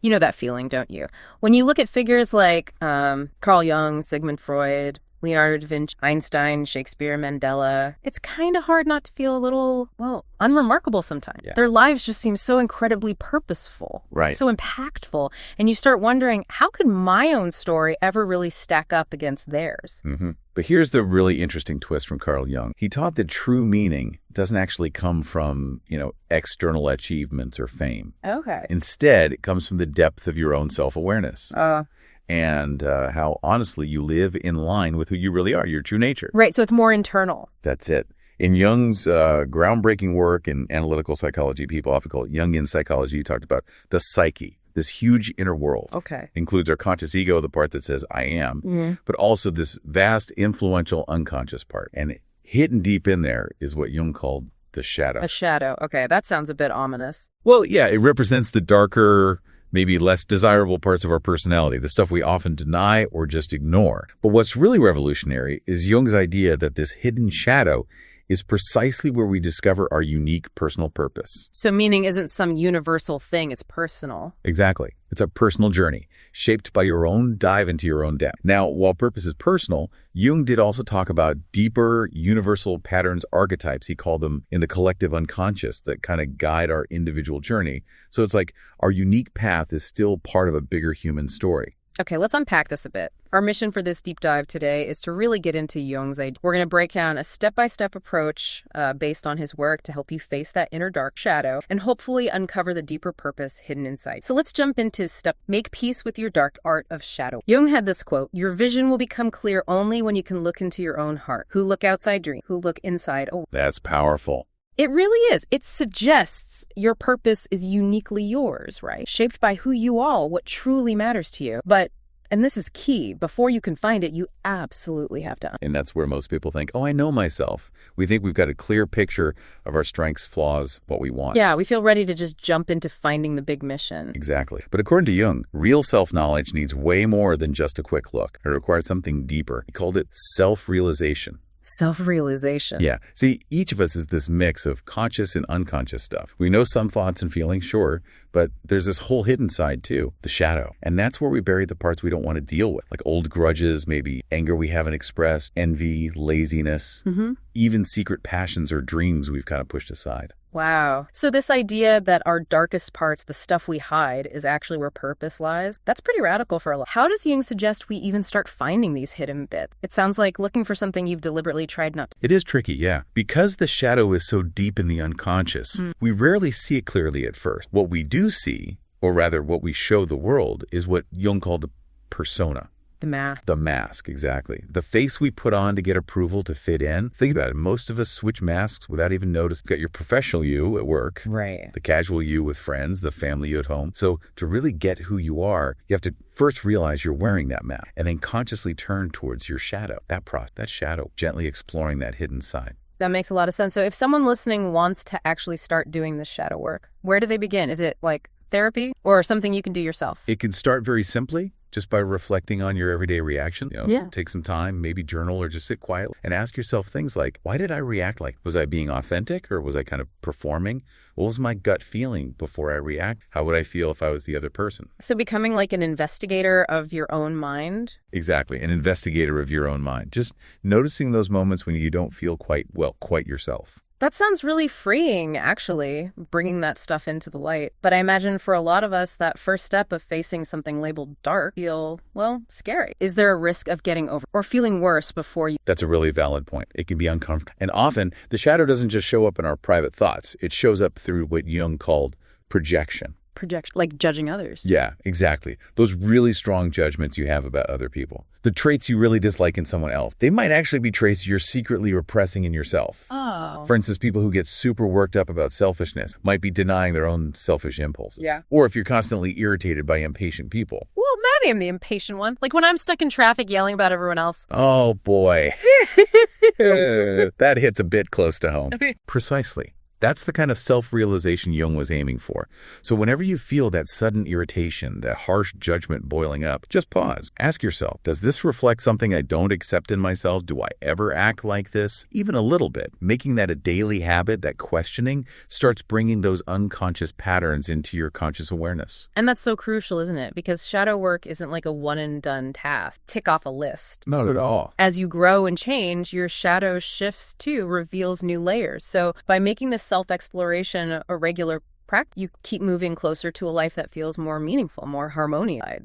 You know that feeling, don't you? When you look at figures like Carl Jung, Sigmund Freud, Leonardo da Vinci, Einstein, Shakespeare, Mandela, it's kind of hard not to feel a little, well, unremarkable sometimes. Yeah. Their lives just seem so incredibly purposeful, Right. so impactful. And you start wondering, how could my own story ever really stack up against theirs? Mm-hmm. But here's the really interesting twist from Carl Jung. He taught that true meaning doesn't actually come from, external achievements or fame. Okay. Instead, it comes from the depth of your own self-awareness. And how honestly you live in line with who you really are, your true nature. Right, so it's more internal. That's it. In Jung's groundbreaking work in analytical psychology, people often call it Jungian psychology, he talked about the psyche, this huge inner world. Okay. Includes our conscious ego, the part that says I am, Mm-hmm. but also this vast, influential, unconscious part. And hidden deep in there is what Jung called the shadow. A shadow. Okay, that sounds a bit ominous. Well, yeah, it represents the darker, maybe less desirable parts of our personality, the stuff we often deny or just ignore. But what's really revolutionary is Jung's idea that this hidden shadow is precisely where we discover our unique personal purpose. So meaning isn't some universal thing, it's personal. Exactly. It's a personal journey, shaped by your own dive into your own depth. Now, while purpose is personal, Jung did also talk about deeper, universal patterns, archetypes, he called them, in the collective unconscious that kind of guide our individual journey. So it's like our unique path is still part of a bigger human story. Okay, let's unpack this a bit. Our mission for this deep dive today is to really get into Jung's idea. We're going to break down a step-by-step approach based on his work to help you face that inner dark shadow and hopefully uncover the deeper purpose hidden inside. So let's jump into step, make peace with your dark art of shadow. Jung had this quote, "Your vision will become clear only when you can look into your own heart. Who look outside dream, who look inside." Oh, That's powerful. it really is. It suggests your purpose is uniquely yours, right? Shaped by who you are, what truly matters to you. But, and this is key, before you can find it, you absolutely have to. And that's where most people think, oh, I know myself. We think we've got a clear picture of our strengths, flaws, what we want. Yeah, we feel ready to just jump into finding the big mission. Exactly. But according to Jung, real self-knowledge needs way more than just a quick look. It requires something deeper. He called it self-realization. Self-realization. Yeah. See, each of us is this mix of conscious and unconscious stuff. We know some thoughts and feelings, sure, but there's this whole hidden side too, the shadow. And that's where we bury the parts we don't want to deal with, like old grudges, maybe anger we haven't expressed, envy, laziness, even secret passions or dreams we've kind of pushed aside. Wow. So this idea that our darkest parts, the stuff we hide, is actually where purpose lies, that's pretty radical for a lot. How does Jung suggest we even start finding these hidden bits? It sounds like looking for something you've deliberately tried not to. It is tricky, yeah. Because the shadow is so deep in the unconscious, we rarely see it clearly at first. What we do see, or rather what we show the world, is what Jung called the persona. The mask. The mask, exactly. The face we put on to get approval to fit in. Think about it. Most of us switch masks without even noticing. You've got your professional you at work. Right. The casual you with friends, the family you at home. So to really get who you are, you have to first realize you're wearing that mask and then consciously turn towards your shadow, that shadow, gently exploring that hidden side. That makes a lot of sense. So if someone listening wants to actually start doing this shadow work, where do they begin? Is it like therapy or something you can do yourself? It can start very simply, just by reflecting on your everyday reaction. Take some time, maybe journal or just sit quietly and ask yourself things like, why did I react like? Was I being authentic or was I kind of performing? What was my gut feeling before I react? How would I feel if I was the other person? So becoming like an investigator of your own mind? Exactly, an investigator of your own mind. Just noticing those moments when you don't feel quite yourself. That sounds really freeing, actually, bringing that stuff into the light. But I imagine for a lot of us, that first step of facing something labeled dark feel, scary. Is there a risk of getting over or feeling worse before you? That's a really valid point. It can be uncomfortable. And often, the shadow doesn't just show up in our private thoughts. It shows up through what Jung called projection. Projection, like judging others. Yeah, exactly. Those really strong judgments you have about other people. The traits you really dislike in someone else. They might actually be traits you're secretly repressing in yourself. Oh. For instance, people who get super worked up about selfishness might be denying their own selfish impulses. Yeah. Or if you're constantly irritated by impatient people. Well, maybe I'm the impatient one. Like when I'm stuck in traffic yelling about everyone else. Oh, boy. That hits a bit close to home. Precisely. That's the kind of self-realization Jung was aiming for. So whenever you feel that sudden irritation, that harsh judgment boiling up, just pause. Ask yourself, does this reflect something I don't accept in myself? Do I ever act like this? Even a little bit. Making that a daily habit, that questioning, starts bringing those unconscious patterns into your conscious awareness. And that's so crucial, isn't it? Because shadow work isn't like a one-and-done task. Tick off a list. Not at all. As you grow and change, your shadow shifts too, reveals new layers. So by making this self-exploration a regular practice, you keep moving closer to a life that feels more meaningful, more harmonious.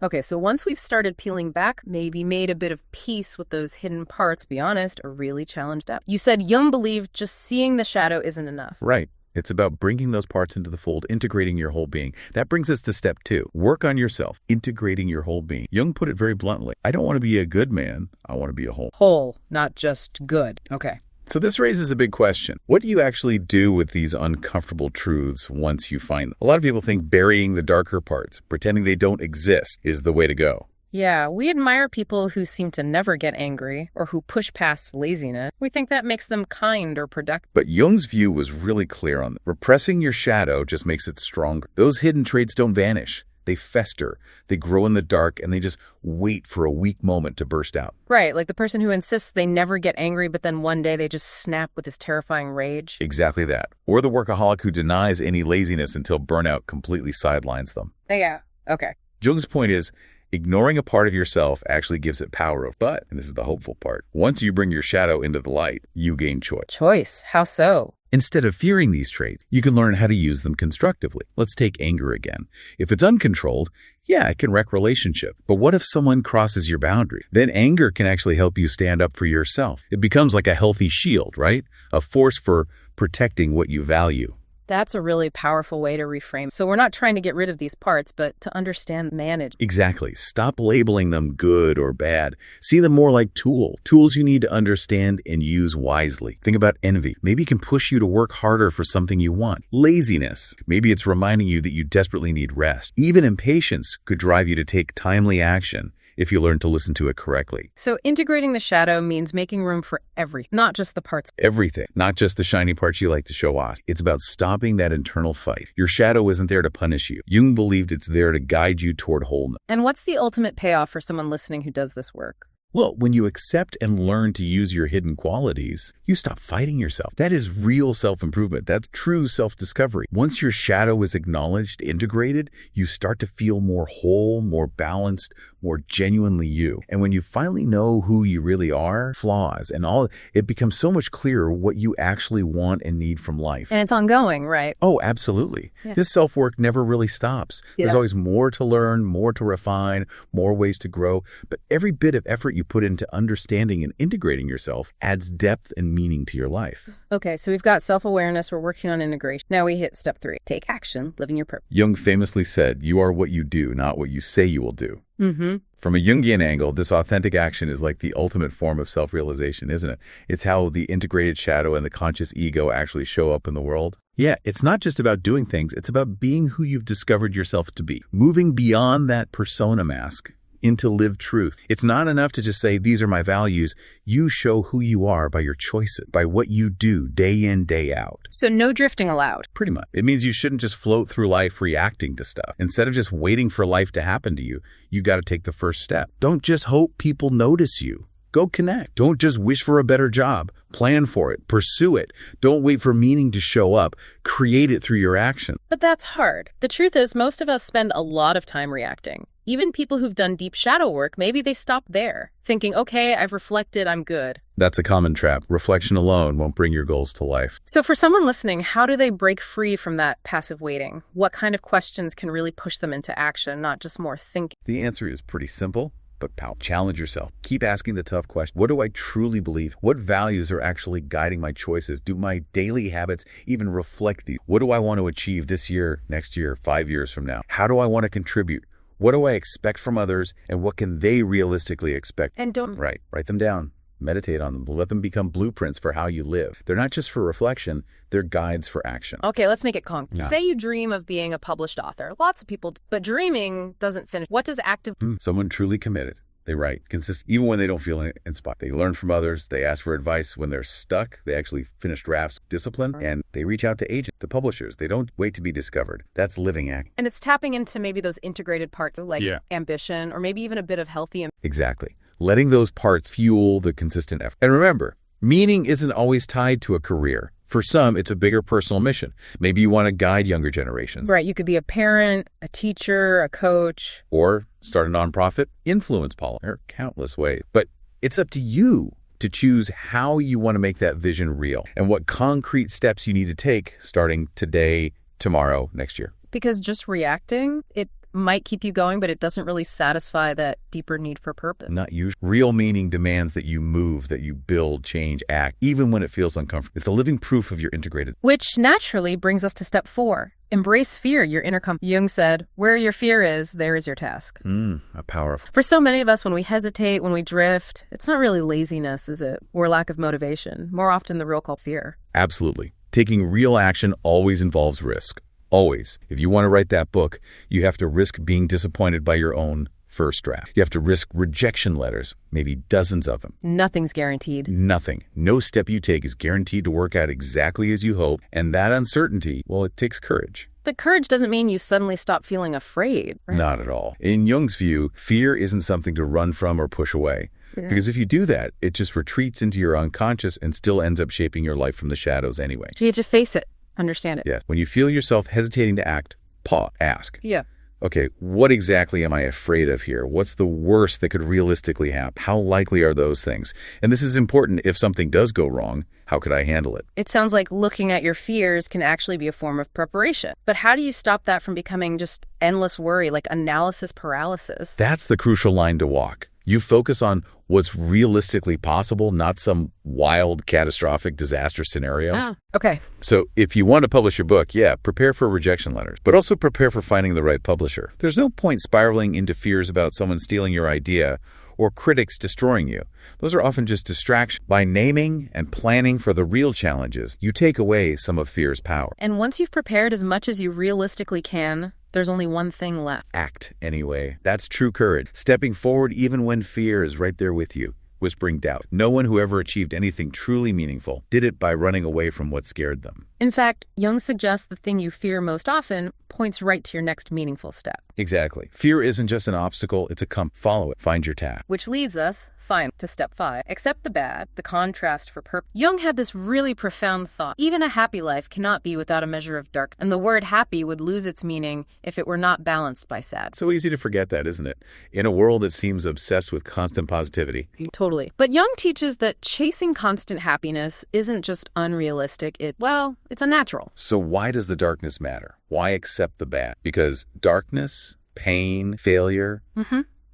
Okay, so once we've started peeling back, maybe made a bit of peace with those hidden parts, to be honest, are really challenged up. You said Jung believed just seeing the shadow isn't enough. Right. It's about bringing those parts into the fold, integrating your whole being. That brings us to step 2. Work on yourself, integrating your whole being. Jung put it very bluntly. I don't want to be a good man. I want to be a whole. Whole, not just good. Okay. So this raises a big question. What do you actually do with these uncomfortable truths once you find them? A lot of people think burying the darker parts, pretending they don't exist, is the way to go. Yeah, we admire people who seem to never get angry or who push past laziness. We think that makes them kind or productive. But Jung's view was really clear on that. Repressing your shadow just makes it stronger. Those hidden traits don't vanish. They fester, they grow in the dark, and they just wait for a weak moment to burst out. Right, like the person who insists they never get angry, but then one day they just snap with this terrifying rage. Exactly that. Or the workaholic who denies any laziness until burnout completely sidelines them. Yeah, okay. Jung's point is, ignoring a part of yourself actually gives it power of, but, and this is the hopeful part, once you bring your shadow into the light, you gain choice. Choice? How so? Instead of fearing these traits, you can learn how to use them constructively. Let's take anger again. If it's uncontrolled, yeah, it can wreck relationship. But what if someone crosses your boundary? Then anger can actually help you stand up for yourself. It becomes like a healthy shield, right? A force for protecting what you value. That's a really powerful way to reframe. So we're not trying to get rid of these parts, but to understand, manage. Exactly. Stop labeling them good or bad. See them more like tools you need to understand and use wisely. Think about envy. Maybe it can push you to work harder for something you want. Laziness. Maybe it's reminding you that you desperately need rest. Even impatience could drive you to take timely action if you learn to listen to it correctly. So integrating the shadow means making room for everything, not just the parts. Everything, not just the shiny parts you like to show off. It's about stopping that internal fight. Your shadow isn't there to punish you. Jung believed it's there to guide you toward wholeness. And what's the ultimate payoff for someone listening who does this work? Well, when you accept and learn to use your hidden qualities, you stop fighting yourself. That is real self-improvement. That's true self-discovery. Once your shadow is acknowledged, integrated, you start to feel more whole, more balanced, more genuinely you. And when you finally know who you really are, flaws and all, it becomes so much clearer what you actually want and need from life. And it's ongoing, right? Oh, absolutely. Yeah. This self-work never really stops. Yeah. There's always more to learn, more to refine, more ways to grow. But every bit of effort you put into understanding and integrating yourself adds depth and meaning to your life. Okay, so we've got self-awareness, we're working on integration. Now we hit step 3. Take action, living your purpose. Jung famously said, you are what you do, not what you say you will do. Mm-hmm. From a Jungian angle, this authentic action is like the ultimate form of self-realization, isn't it? It's how the integrated shadow and the conscious ego actually show up in the world. Yeah, it's not just about doing things, it's about being who you've discovered yourself to be. Moving beyond that persona mask into lived truth. It's not enough to just say, these are my values. You show who you are by your choices, by what you do day in, day out. So no drifting allowed. Pretty much. It means you shouldn't just float through life reacting to stuff. Instead of just waiting for life to happen to you, you got to take the first step. Don't just hope people notice you. Go connect. Don't just wish for a better job. Plan for it. Pursue it. Don't wait for meaning to show up. Create it through your action. But that's hard. The truth is, most of us spend a lot of time reacting. Even people who've done deep shadow work, maybe they stop there, thinking, okay, I've reflected, I'm good. That's a common trap. Reflection alone won't bring your goals to life. So for someone listening, how do they break free from that passive waiting? What kind of questions can really push them into action, not just more thinking? The answer is pretty simple. But challenge yourself. Keep asking the tough question. What do I truly believe? What values are actually guiding my choices? Do my daily habits even reflect these? What do I want to achieve this year, next year, 5 years from now? How do I want to contribute? What do I expect from others? And what can they realistically expect? And don't... Right. Write them down. Meditate on them. Let them become blueprints for how you live. They're not just for reflection, they're guides for action. Okay, let's make it concrete. Yeah. Say you dream of being a published author. Lots of people, but dreaming doesn't finish. What does active... Someone truly committed. They write even when they don't feel inspired. They learn from others. They ask for advice when they're stuck. They actually finish drafts, discipline, and they reach out to agents, to publishers. They don't wait to be discovered. That's living act. And it's tapping into maybe those integrated parts of ambition, or maybe even a bit of healthy. Exactly. Letting those parts fuel the consistent effort. And remember, meaning isn't always tied to a career. For some, it's a bigger personal mission. Maybe you want to guide younger generations. Right. You could be a parent, a teacher, a coach. Or start a nonprofit, influence policy. There are countless ways. But it's up to you to choose how you want to make that vision real and what concrete steps you need to take starting today, tomorrow, next year. Because just reacting, it might keep you going, but it doesn't really satisfy that deeper need for purpose. Not usually. Real meaning demands that you move, that you build, change, act, even when it feels uncomfortable. It's the living proof of your integrated. Which naturally brings us to step 4. Embrace fear, your inner compass. Jung said, where your fear is, there is your task. A powerful. For so many of us, when we hesitate, when we drift, it's not really laziness, is it? Or lack of motivation. More often the real called fear. Absolutely. Taking real action always involves risk. Always. If you want to write that book, you have to risk being disappointed by your own first draft. You have to risk rejection letters, maybe dozens of them. Nothing's guaranteed. Nothing. No step you take is guaranteed to work out exactly as you hope. And that uncertainty, well, it takes courage. But courage doesn't mean you suddenly stop feeling afraid. Right? Not at all. In Jung's view, fear isn't something to run from or push away. Yeah. Because if you do that, it just retreats into your unconscious and still ends up shaping your life from the shadows anyway. So you have to face it. Understand it. Yes. When you feel yourself hesitating to act, pause, ask. Yeah. Okay, what exactly am I afraid of here? What's the worst that could realistically happen? How likely are those things? And this is important. If something does go wrong, how could I handle it? It sounds like looking at your fears can actually be a form of preparation. But how do you stop that from becoming just endless worry, like analysis paralysis? That's the crucial line to walk. You focus on what's realistically possible, not some wild, catastrophic disaster scenario. Okay. So if you want to publish your book, prepare for rejection letters, but also prepare for finding the right publisher. There's no point spiraling into fears about someone stealing your idea or critics destroying you. Those are often just distractions. By naming and planning for the real challenges, you take away some of fear's power. And once you've prepared as much as you realistically can, there's only one thing left. Act anyway. That's true courage. Stepping forward even when fear is right there with you, whispering doubt. No one who ever achieved anything truly meaningful did it by running away from what scared them. In fact, Jung suggests the thing you fear most often points right to your next meaningful step. Exactly. Fear isn't just an obstacle, it's a follow it, find your task. Which leads us, to step 5. Accept the bad, the contrast for purpose. Jung had this really profound thought. Even a happy life cannot be without a measure of dark, and the word happy would lose its meaning if it were not balanced by sad. So easy to forget that, isn't it? In a world that seems obsessed with constant positivity. Totally. But Jung teaches that chasing constant happiness isn't just unrealistic, it's unnatural. So why does the darkness matter? Why accept the bad? Because darkness, pain, failure,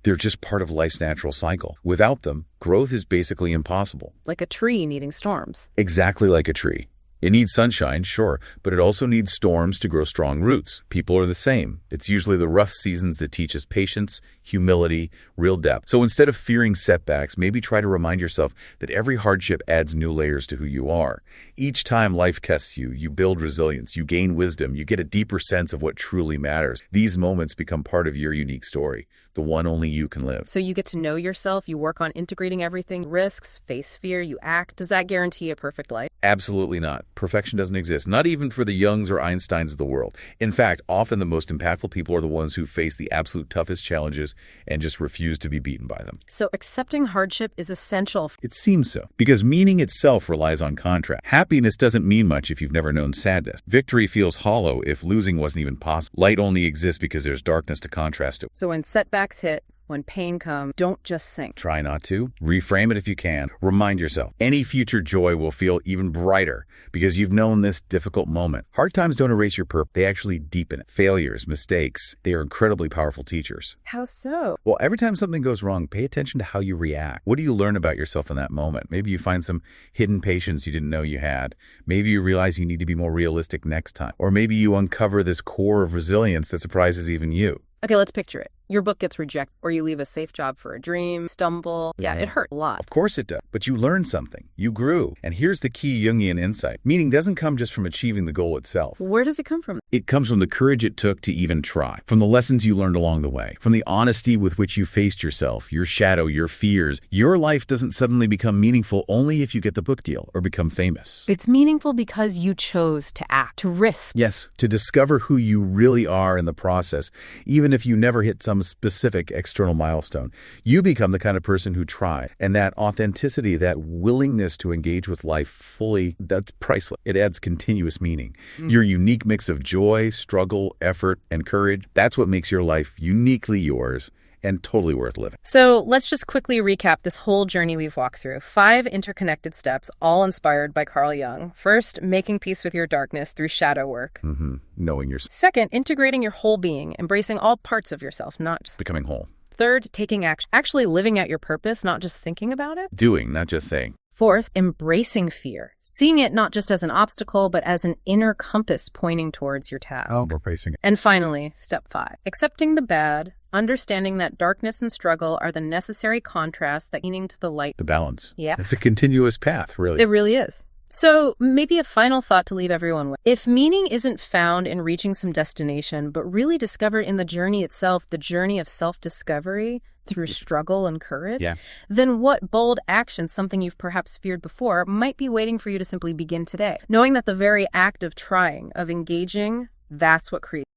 they're just part of life's natural cycle. Without them, growth is basically impossible. Like a tree needing storms. Exactly like a tree. It needs sunshine, sure, but it also needs storms to grow strong roots. People are the same. It's usually the rough seasons that teach us patience, humility, real depth. So instead of fearing setbacks, maybe try to remind yourself that every hardship adds new layers to who you are. Each time life tests you, you build resilience, you gain wisdom, you get a deeper sense of what truly matters. These moments become part of your unique story, the one only you can live. So you get to know yourself, you work on integrating everything, risks, face fear, you act. Does that guarantee a perfect life? Absolutely not. Perfection doesn't exist, not even for the Jungs or Einsteins of the world. In fact, often the most impactful people are the ones who face the absolute toughest challenges and just refuse to be beaten by them. So accepting hardship is essential. It seems so, because meaning itself relies on contrast. Happiness doesn't mean much if you've never known sadness. Victory feels hollow if losing wasn't even possible. Light only exists because there's darkness to contrast it. So when setbacks hit, when pain comes, don't just sink. Try not to. Reframe it if you can. Remind yourself, any future joy will feel even brighter because you've known this difficult moment. Hard times don't erase your purpose. They actually deepen it. Failures, mistakes, they are incredibly powerful teachers. How so? Well, every time something goes wrong, pay attention to how you react. What do you learn about yourself in that moment? Maybe you find some hidden patience you didn't know you had. Maybe you realize you need to be more realistic next time. Or maybe you uncover this core of resilience that surprises even you. Okay, let's picture it. Your book gets rejected, or you leave a safe job for a dream, stumble. Yeah, it hurt a lot. Of course it does. But you learned something. You grew. And here's the key Jungian insight. Meaning doesn't come just from achieving the goal itself. Where does it come from? It comes from the courage it took to even try, from the lessons you learned along the way, from the honesty with which you faced yourself, your shadow, your fears. Your life doesn't suddenly become meaningful only if you get the book deal or become famous. It's meaningful because you chose to act, to risk. Yes, to discover who you really are in the process, even if you never hit some specific external milestone. You become the kind of person who tried. And that authenticity, that willingness to engage with life fully, that's priceless. It adds continuous meaning. Your unique mix of joy, struggle, effort, and courage, that's what makes your life uniquely yours and totally worth living. So let's just quickly recap this whole journey we've walked through. 5 interconnected steps, all inspired by Carl Jung. First, making peace with your darkness through shadow work. Knowing yourself. Second, integrating your whole being, embracing all parts of yourself, not just Becoming whole. Third, taking action, actually living out your purpose, not just thinking about it. Doing, not just saying. Fourth, embracing fear, seeing it not just as an obstacle, but as an inner compass pointing towards your task. We're facing it. And finally, step 5, accepting the bad, understanding that darkness and struggle are the necessary contrast that leading to the light. The balance. Yeah. It's a continuous path, really. It really is. So maybe a final thought to leave everyone with. If meaning isn't found in reaching some destination, but really discovered in the journey itself, the journey of self-discovery through struggle and courage, then what bold action, something you've perhaps feared before, might be waiting for you to simply begin today? Knowing that the very act of trying, of engaging, that's what creates